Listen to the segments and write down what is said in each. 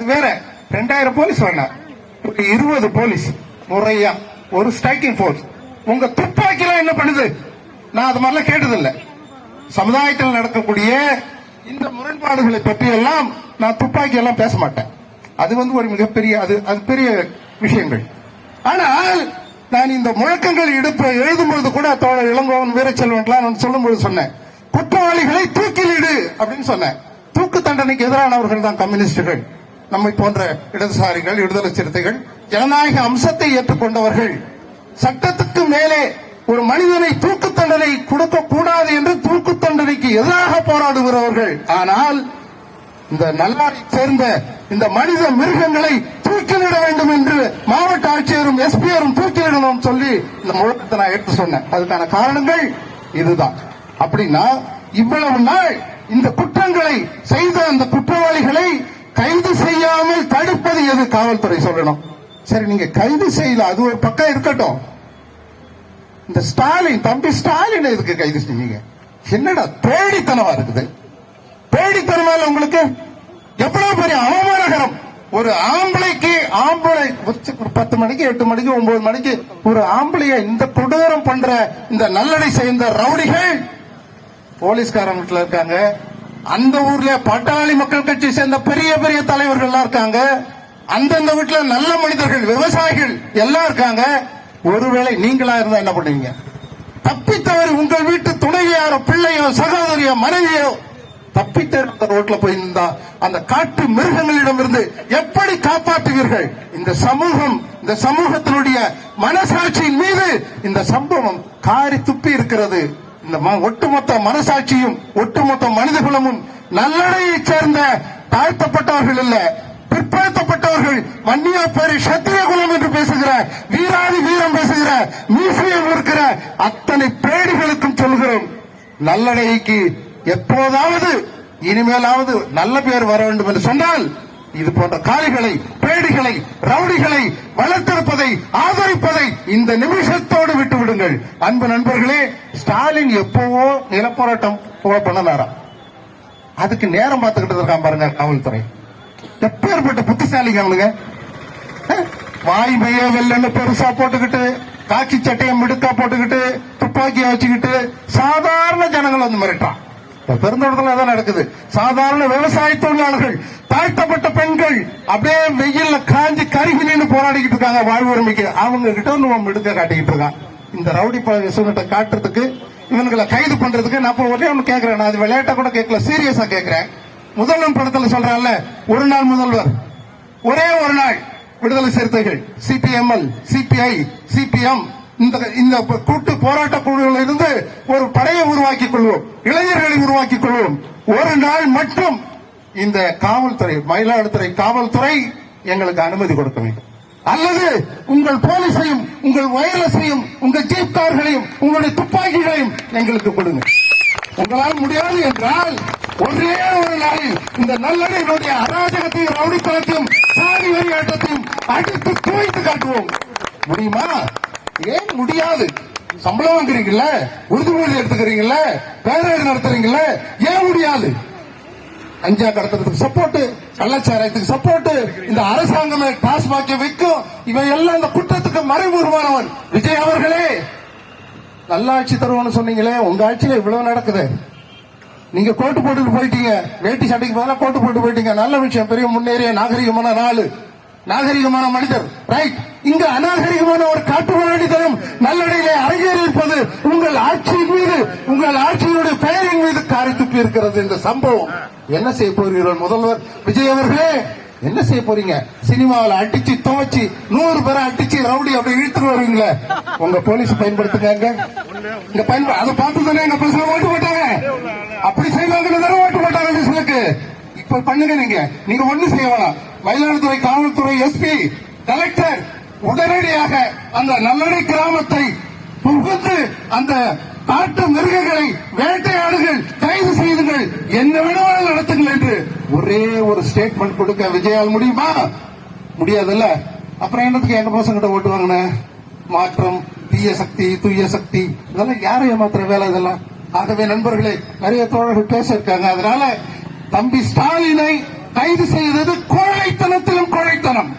அது வேற. 2000 போலீஸ் வேண்டாம், 20 போலீஸ் முறையா ஒரு ஸ்ட்ரைக்கிங் போர்ஸ். உங்க துப்பாக்கிலாம் என்ன பண்ணுது? நான் அது மாதிரிலாம் கேட்டதில்லை. சமுதாயத்தில் நடக்கக்கூடிய இந்த முரண்பாடுகளை பற்றி எல்லாம் நான் துப்பாக்கி எல்லாம் பேச மாட்டேன். அது ஒரு மிகப்பெரிய அது பெரிய விஷயங்கள். ஆனால் நான் இந்த முழக்கங்கள் எழுதும்போது கூட தோழர் இளங்கோவன் வீரச்செல்வன் சொல்லும்போது சொன்னேன், குற்றவாளிகளை தூக்கிலிடு அப்படின்னு சொன்னேன். தூக்கு தண்டனைக்கு எதிரானவர்கள் தான் கம்யூனிஸ்டுகள், நம்மை போன்ற இடதுசாரிகள், விடுதலை சிறுத்தைகள், ஜனநாயக அம்சத்தை ஏற்றுக்கொண்டவர்கள். சட்டத்துக்கு மேலே ஒரு மனிதனை தூக்கு தண்டனை கொடுக்க கூடாது என்று தூக்கு தண்டனைக்கு எதிராக போராடுகிறவர்கள். ஆனால் இந்த நல்லாரை சேர்ந்த இந்த மனித மிருகங்களை தூக்கிலிட வேண்டும் என்று மாவட்ட ஆட்சியரும் எஸ்பியரும் தூக்கிலிடணும் சொல்லி இந்த முழக்கத்தை நான் எடுத்து சொன்னேன். அதுக்கான காரணங்கள் இதுதான். அப்படின்னா இவ்வளவு நாள் இந்த குற்றங்களை செய்த அந்த குற்றவாளிகளை கைது செய்யாமல் தடுப்பது எது? காவல்துறை சொல்லணும். சரி, நீங்க கைது செய்யல, அது ஒரு பக்கம் இருக்கட்டும். இந்த ஸ்டாலின், தம்பி ஸ்டாலின் எதுக்கு கைது செஞ்சீங்க? என்னடா பேடித்தனமா இருக்குது? பேடித்தனமா உங்களுக்கு எவ்வளவு பெரிய அவமானகரம். ஒரு ஆம்பளைக்கு 10 மணிக்கு 8 மணிக்கு 9 மணிக்கு ஒரு ஆம்பளைய இந்த கொடூரம் பண்ற இந்த நல்லடை சேர்ந்த ரவுடிகள் போலீஸ்காரன் வீட்டுல இருக்காங்க. அந்த ஊர்ல பட்டாளி மக்கள் கட்சி சேர்ந்த பெரிய பெரிய தலைவர்கள் இருக்காங்க. அந்தந்த வீட்டுல நல்ல மனிதர்கள், விவசாயிகள் எல்லாம் இருக்காங்க. ஒருவேளை நீங்களா இருந்தா என்ன பண்ணுவீங்க? தப்பித்தவரை உங்கள் வீட்டு துணைவியாரோ, பிள்ளையோ, சகோதரியோ, மனைவியோ தப்பித்த ரோட்ல போயிருந்தா அந்த காட்டு மிருகங்களிடமிருந்து எப்படி காப்பாற்றுவீர்கள்? இந்த சமூகத்தினுடைய மனசாட்சியின் மீது இந்த சம்பவம் காரி துப்பி இருக்கிறது. இந்த ஒட்டுமொத்த மனசாட்சியும் ஒட்டுமொத்த மனிதகுலமும் நல்லடையை சேர்ந்த தாழ்த்தப்பட்டவர்கள் இல்ல, பிற்படுத்தப்பட்டவர்கள், வன்னியாப்பேரி சத்திரிய குலம் என்று பேசுகிற, வீராதி வீரம் பேசுகிற, மியூசியம் இருக்கிற அத்தனை பேடிகளுக்கும் சொல்கிறோம், நல்லடைக்கு எப்போதாவது இனிமேலாவது நல்ல பேர் வர வேண்டும் என்று சொன்னால் இது போன்ற காளிகளை, பேடிகளை, ரவுடிகளை வளர்த்திருப்பதை, ஆதரிப்பதை இந்த நிமிஷத்தோடு விட்டு விடுங்கள். அன்பு நண்பர்களே, ஸ்டாலின் எப்பவோ நிலப்போராட்டம் பண்ண அதுக்கு நேரம் பார்த்துக்கிட்டு இருக்கான் பாருங்க காவல்துறை. எப்பேற்பட்ட புத்திசாலிங்க அவனுங்க. வாய்மையே வெள்ளன்னு பெருசா போட்டுக்கிட்டு, காக்கி சட்டையை மிடுக்கா போட்டுக்கிட்டு, துப்பாக்கியை வச்சுக்கிட்டு சாதாரண ஜனங்களை வந்து மிரட்டான். பெருந்தோட்டத்தில் தான் நடக்குது. சாதாரண விவசாய தொழிலாளர்கள், தாழ்த்தப்பட்ட பெண்கள் அப்படியே வெயில்ல காஞ்சி கருகி நின்று போராடிக்கிட்டு இருக்காங்க வாழ்வுரிமைக்கு. அவங்க கிட்ட வந்து மிடுக்க காட்டிக்கிட்டு இருக்கான். இந்த ரவுடி பழகிட்ட காட்டுறதுக்கு, இவங்களை கைது பண்றதுக்கு நான் ஒரே ஒன்று கேட்கிறேன். நான் அது விளையாட்டா கூட கேட்கல, சீரியஸா கேட்கிறேன். முதல்வன் படத்துல சொல்றாங்கல்ல, ஒரு நாள் முதல்வர், ஒரே ஒரு நாள் விடுதலை சிறுத்தைகள், சிபிஎம்எல், சிபிஐ, சிபிஎம், இந்த கூட்டு போராட்ட குழுவில் இருந்து ஒரு படையை உருவாக்கிக் கொள்வோம், இளைஞர்களை உருவாக்கிக் கொள்வோம். ஒரு நாள் மட்டும் இந்த காவல்துறை, மயிலாடுதுறை காவல்துறை எங்களுக்கு அனுமதி கொடுக்க வேண்டும். அல்லது உங்கள் போலீஸையும், உங்கள் வயர்லெஸையும், உங்கள் ஜீப் கார்களையும், உங்களுடைய துப்பாக்கிகளையும் எங்களுக்கு கொடுங்க. உங்களால் முடியாது என்றால் ஒரே ஒரு நாளில் இந்த நல்லடையினுடைய அராஜகத்தையும், ரவுடித்தனத்தையும், சாதி வெறியாட்டத்தையும் அடித்து துவைத்து காட்டுவோம். முடியுமா? ஏன் முடியாது? சம்பளம் வாங்குறீங்கல்ல, உறுதிமொழி எடுத்துக்கிறீங்கல்ல, பேரேடு நடத்துறீங்கல்ல, ஏன் முடியாது? கஞ்சா கடத்துறதுக்கு சப்போர்ட், கள்ளச்சாராயத்துக்கு சப்போர்ட், இந்த அரசாங்கமே டாஸ்மாக் வைக்கும். இவன் எல்லாம் இந்த குற்றத்துக்கு மறைமுகமானவன். விஜய் அவர்களே, நல்லாட்சி தருவோம்னு சொன்னீங்களே, உங்க ஆட்சியில இவ்வளவு நடக்குது. நீங்க கோட்டு போட்டு போயிட்டீங்க, வேட்டி சட்டைக்கு பதிலாக கோட்டு போட்டு போயிட்டீங்க. நல்ல விஷயம், பெரிய முன்னேறிய நாகரிகமான நாடு, நாகரிகமான மனிதர். ரைட். இங்க அநாகரிகமான ஒரு காட்டுமராணித்தனம் நல்லடையிலே அரங்கேறியிருப்பது உங்கள் ஆட்சியின் மீது, உங்கள் ஆட்சியினுடைய பெயரின் மீது காரி துப்பி இருக்கிறது. இந்த சம்பவம் என்ன செய்ய போகிறீர்கள்? முதல்வர் விஜய் அவர்களே, என்ன செய்ய போறீங்க? சினிமாவில் அடிச்சு துவச்சி 100 பேரை அடிச்சு ரவுடி அப்படி இழுத்துட்டு வருவீங்களே, உங்க போலீஸ் பயன்படுத்துங்க. இங்க அதை பார்த்து தானே எங்க பசங்க ஓட்டு போட்டாங்க. அப்படி செய்வாங்க, ஓட்டு போட்டாங்க பசங்களுக்கு. இப்ப பண்ணுங்க. நீங்க ஒண்ணு செய்ய வேணாம். மயிலாடுதுறை காவல்துறை எஸ்பி, கலெக்டர் உடனடியாக அந்த நல்லடை கிராமத்தை புகுந்து அந்த காட்டு மிருகங்களை வேட்டையாடுகள், கைது செய்துங்கள், என்ன வேணாலும் நடத்துங்கள் என்று ஒரே ஒரு ஸ்டேட்மெண்ட் கொடுக்க விஜயால் முடியுமா? முடியாதுல்ல. அப்புறம் என்னத்துக்கு எங்க பசங்கிட்ட ஓட்டு வாங்கின? மாற்றம், தீய சக்தி, தூய சக்தி, இதெல்லாம் யாரை ஏமாத்துற வேலை இதெல்லாம். ஆகவே நண்பர்களே, நிறைய தோழர்கள் பேச இருக்காங்க. அதனால தம்பி ஸ்டாலினை கைது செய்தது கோழைத்தனத்திலும் கோழைத்தனம்.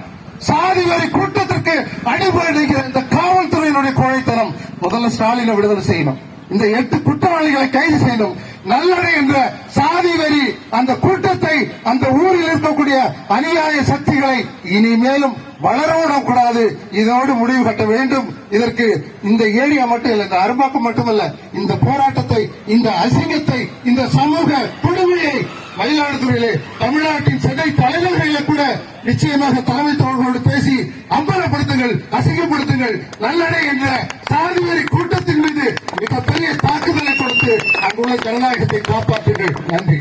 சாதி வரி கூட்டத்திற்கு அடிபடுகிற இந்த காவல்துறையினுடைய கோழைத்தனம். முதல்ல ஸ்டாலினை விடுதலை செய்யணும். இந்த 8 குற்றவாளிகளை கைது செய்யணும். நல்லடை என்ற சாதி வரி அந்த கூட்டத்தை, அந்த ஊரில் இருக்கக்கூடிய அநியாய சக்திகளை இனிமேலும் வளரவிடக்கூடாது. இதோடு முடிவு கட்ட வேண்டும். இதற்கு இந்த ஏரியா மட்டும் இல்ல, இந்த அரும்பாக்கம் மட்டுமல்ல, இந்த போராட்டத்தை, இந்த அசிங்கத்தை, இந்த சமூக கொடுமையை மயிலாடுதுறையிலே தமிழ்நாட்டின் சட்டை தலைவர்களிலே கூட நிச்சயமாக தலைமைத்துவர்களோடு பேசி அம்பலப்படுத்துங்கள், அசிங்கப்படுத்துங்கள். நல்லடை என்ற சாதிவரி கூட்டத்தின் மீது மிகப்பெரிய தாக்குதலை கொடுத்து அங்குள்ள ஜனநாயகத்தை காப்பாற்றுங்கள். நன்றி.